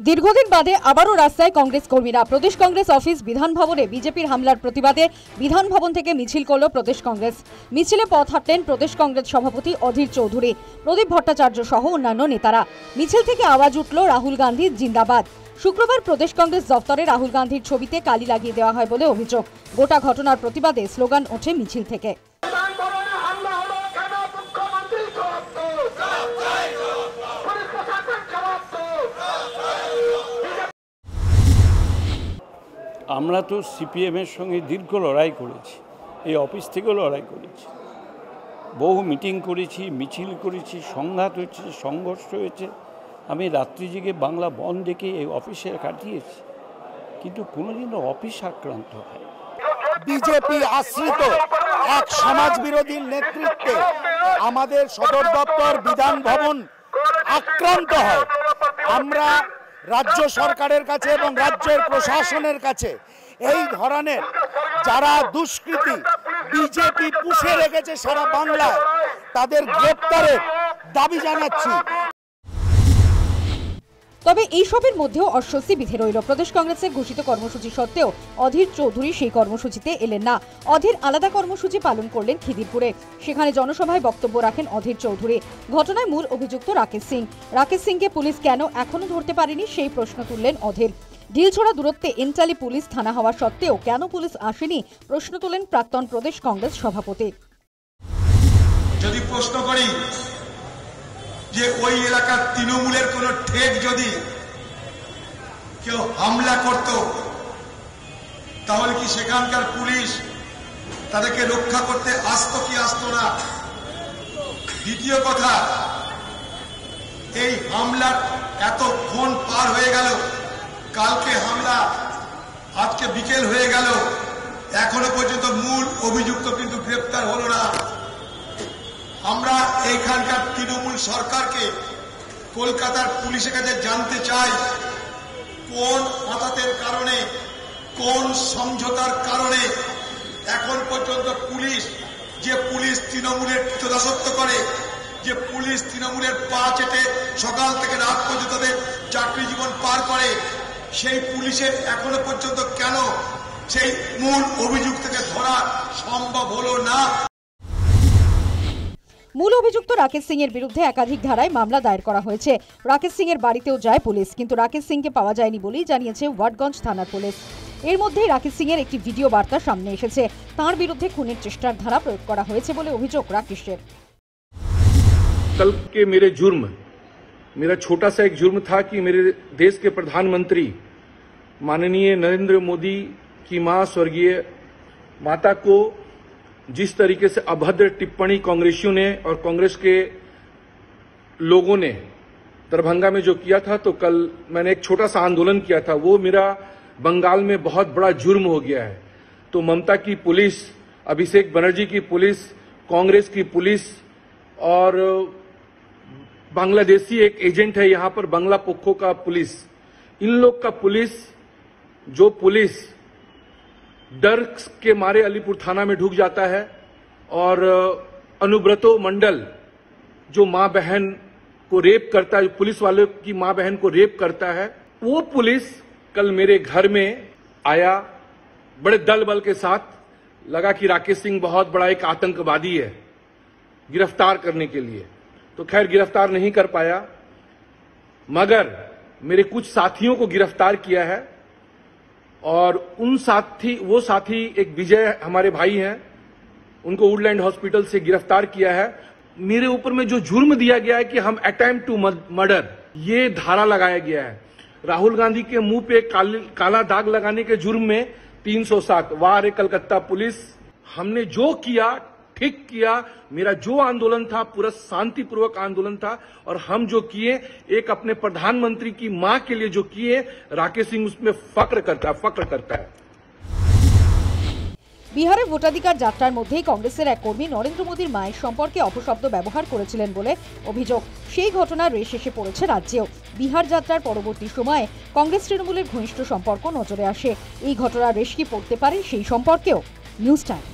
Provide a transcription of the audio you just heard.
দীর্ঘদিন বাদে আবারও রাস্তায় কংগ্রেস কর্মীরা। প্রদেশ কংগ্রেস অফিস বিধান ভবনে বিজেপির হামলার প্রতিবাদে বিধান ভবন থেকে মিছিল করল প্রদেশ কংগ্রেস। মিছিলে পথ হাঁটলেন প্রদেশ কংগ্রেস সভাপতি অধীর চৌধুরী, প্রদীপ ভট্টাচার্য সহ অন্যান্য নেতারা। মিছিল থেকে আওয়াজ উঠল রাহুল গান্ধীর জিন্দাবাদ। শুক্রবার প্রদেশ কংগ্রেস দফতরে রাহুল গান্ধীর ছবিতে কালি লাগিয়ে দেওয়া হয় বলে অভিযোগ। গোটা ঘটনার প্রতিবাদে স্লোগান ওঠে মিছিল থেকে। আমরা তো সিপিএমের সঙ্গে দীর্ঘ লড়াই করেছি, এই অফিস থেকেও লড়াই করেছি, বহু মিটিং করেছি, মিছিল করেছি, সংঘাত হয়েছে, সংঘর্ষ হয়েছে। আমি রাত্রি জেগে বাংলা বন দেখে এই অফিসে কাটিয়েছি, কিন্তু কোনোদিনও অফিস আক্রান্ত হয়। বিজেপি আশ্রিত এক সমাজ বিরোধী নেতৃত্বে আমাদের সদর দপ্তর বিধান ভবন আক্রান্ত হয়। আমরা রাজ্য সরকারের কাছে এবং রাজ্যের প্রশাসনের কাছে এই ধরনের যারা দুষ্কৃতী বিজেপি পুষে রেখেছে সারা বাংলায়, তাদের গ্রেপ্তারের দাবি জানাচ্ছি। তবে এইসবের মধ্যেও অস্বস্তি বিধে রইল। প্রদেশ ঘোষিত কর্মসূচি সত্ত্বেও অধীর চৌধুরী সেই কর্মসূচিতে এলেন না। অধীর আলাদা কর্মসূচি পালন করলেন খিদিরপুরে। সেখানে জনসভায় বক্তব্য রাখেন অধীর চৌধুরী। ঘটনায় মূল অভিযুক্ত রাকেশ সিংকে পুলিশ কেন এখনো ধরতে পারেনি সেই প্রশ্ন তুললেন অধীর। ঢিলছোড়া দূরত্বে এনটালি পুলিশ থানা হওয়া সত্ত্বেও কেন পুলিশ আসেনি প্রশ্ন তোলেন প্রাক্তন প্রদেশ কংগ্রেস সভাপতি। যদি প্রশ্ন করি যে ওই এলাকার তৃণমূলের কোন ঠেক যদি কেউ হামলা করত, তাহলে কি সেখানকার পুলিশ তাদেরকে রক্ষা করতে আসতো কি আসতো না? দ্বিতীয় কথা, এই হামলার এতক্ষণ পার হয়ে গেল, কালকে হামলা, আজকে বিকেল হয়ে গেল, এখনো পর্যন্ত মূল অভিযুক্ত কিন্তু গ্রেপ্তার হলো না। আমরা এইখানকার তৃণমূল সরকারকে, কলকাতার পুলিশের কাছে জানতে চাই, কোন আতাতের কারণে, কোন সমঝোতার কারণে এখন পর্যন্ত পুলিশ, যে পুলিশ তৃণমূলের দাসত্ব করে, যে পুলিশ তৃণমূলের পা চেটে সকাল থেকে রাত পর্যন্ত তাদের চাকরি জীবন পার করে, সেই পুলিশের এখনো পর্যন্ত কেন সেই মূল অভিযুক্তকে ধরা সম্ভব হলো না? মূল অভিযুক্ত রাকেশ সিং এর বিরুদ্ধে একাধিক ধারায় মামলা দায়ের করা হয়েছে। রাকেশ সিং এর বাড়িতেও যায় পুলিশ, কিন্তু রাকেশ সিংকে পাওয়া যায়নি বলেই জানিয়েছে ওয়াটগঞ্জ থানার পুলিশ। এর মধ্যেই রাকেশ সিং এর একটি ভিডিও বার্তা সামনে এসেছে। তার বিরুদ্ধে খুনের চেষ্টার ধারা প্রয়োগ করা হয়েছে বলে অভিযোগ রাকেশের। कल के मेरे जुर्म, मेरा छोटा सा एक जुर्म था कि मेरे देश के प्रधानमंत्री माननीय नरेंद्र मोदी की मां स्वर्गीय माता को जिस तरीके से अभद्र टिप्पणी कांग्रेसियों ने और कांग्रेस के लोगों ने दरभंगा में जो किया था, तो कल मैंने एक छोटा सा आंदोलन किया था, वो मेरा बंगाल में बहुत बड़ा जुर्म हो गया है। तो ममता की पुलिस, अभिषेक बनर्जी की पुलिस, कांग्रेस की पुलिस और बांग्लादेशी एक एजेंट है यहां पर बंगला पोखो का पुलिस, इन लोग का पुलिस, जो पुलिस डर के मारे अलीपुर थाना में ढुक जाता है और अनुब्रतो मंडल जो मां बहन को रेप करता है, पुलिस वालों की मां बहन को रेप करता है, वो पुलिस कल मेरे घर में आया बड़े दल बल के साथ। लगा कि राकेश सिंह बहुत बड़ा एक आतंकवादी है, गिरफ्तार करने के लिए। तो खैर गिरफ्तार नहीं कर पाया, मगर मेरे कुछ साथियों को गिरफ्तार किया है। और वो साथी एक विजय हमारे भाई हैं, उनको वुडलैंड हॉस्पिटल से गिरफ्तार किया है। मेरे ऊपर में जो जुर्म दिया गया है कि हम अटेम्प्ट टू मर्डर, ये धारा लगाया गया है। राहुल गांधी के मुंह पे काला दाग लगाने के जुर्म में 307। वाह रे कलकत्ता पुलिस, हमने जो किया ठीक किया। मेरा जो आंदोलन था पूरा शांतिपूर्वक आंदोलन था, और हम जो किए, एक अपने प्रधानमंत्री की मां के लिए जो किए, राकेश सिंह उसमें फक्र करता है। বিহারে ভোটাধিকার যাত্রার মধ্যেই কংগ্রেসের এক কর্মী নরেন্দ্র মোদীর মায়ের সম্পর্কে অপশব্দ ব্যবহার করেছিলেন বলে অভিযোগ। সেই ঘটনার রেশ এসে পড়েছে রাজ্যেও। বিহার যাত্রার পরবর্তী সময়ে কংগ্রেস তৃণমূলের ঘনিষ্ঠ সম্পর্ক নজরে আসে। এই ঘটনার রেশ কি পড়তে পারে সেই সম্পর্কেও? News time.